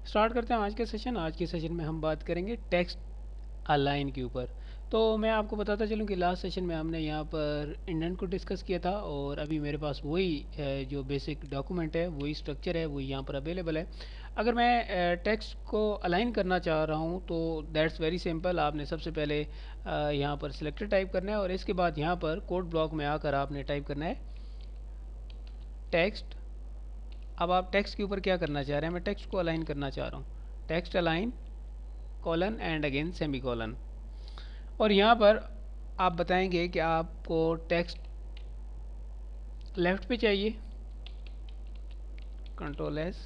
Start करते हैं आज के सेशन। आज के सेशन में हम बात करेंगे टेक्स्ट अलाइन के ऊपर। तो मैं आपको बताता चलूँ कि लास्ट सेशन में हमने यहाँ पर इंडेंट को डिस्कस किया था और अभी मेरे पास वही जो बेसिक डॉक्यूमेंट है, वही स्ट्रक्चर है, वही यहाँ पर अवेलेबल है। अगर मैं टेक्स्ट को अलाइन करना चाह रहा हूँ तो दैट्स वेरी सिंपल। आपने सबसे पहले यहाँ पर सिलेक्टेड टाइप करना है और इसके बाद यहाँ पर कोड ब्लॉक में आकर आपने टाइप करना है टेक्स्ट। अब आप टेक्स्ट के ऊपर क्या करना चाह रहे हैं? मैं टेक्स्ट को अलाइन करना चाह रहा हूँ। Text align colon and again semi colon. और यहाँ पर आप बताएंगे कि आपको टेक्स्ट लेफ्ट पे चाहिए, कंट्रोल एस।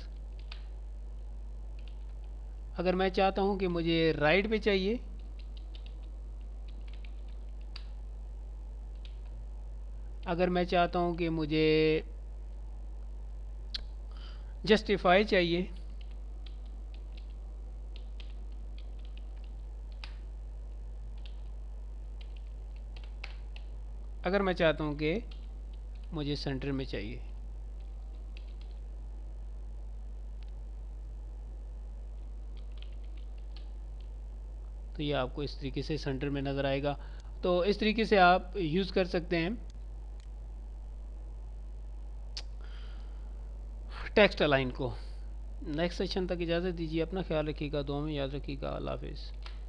अगर मैं चाहता हूँ कि मुझे राइट पे चाहिए, अगर मैं चाहता हूँ कि मुझे जस्टिफाई चाहिए, अगर मैं चाहता हूँ कि मुझे सेंटर में चाहिए, तो ये आपको इस तरीके से सेंटर में नज़र आएगा। तो इस तरीके से आप यूज़ कर सकते हैं टेक्स्ट अलाइन को। नेक्स्ट सेशन तक इजाज़त दीजिए। अपना ख्याल रखिएगा, दुआ में याद रखिएगा। अल्लाह हाफिज़।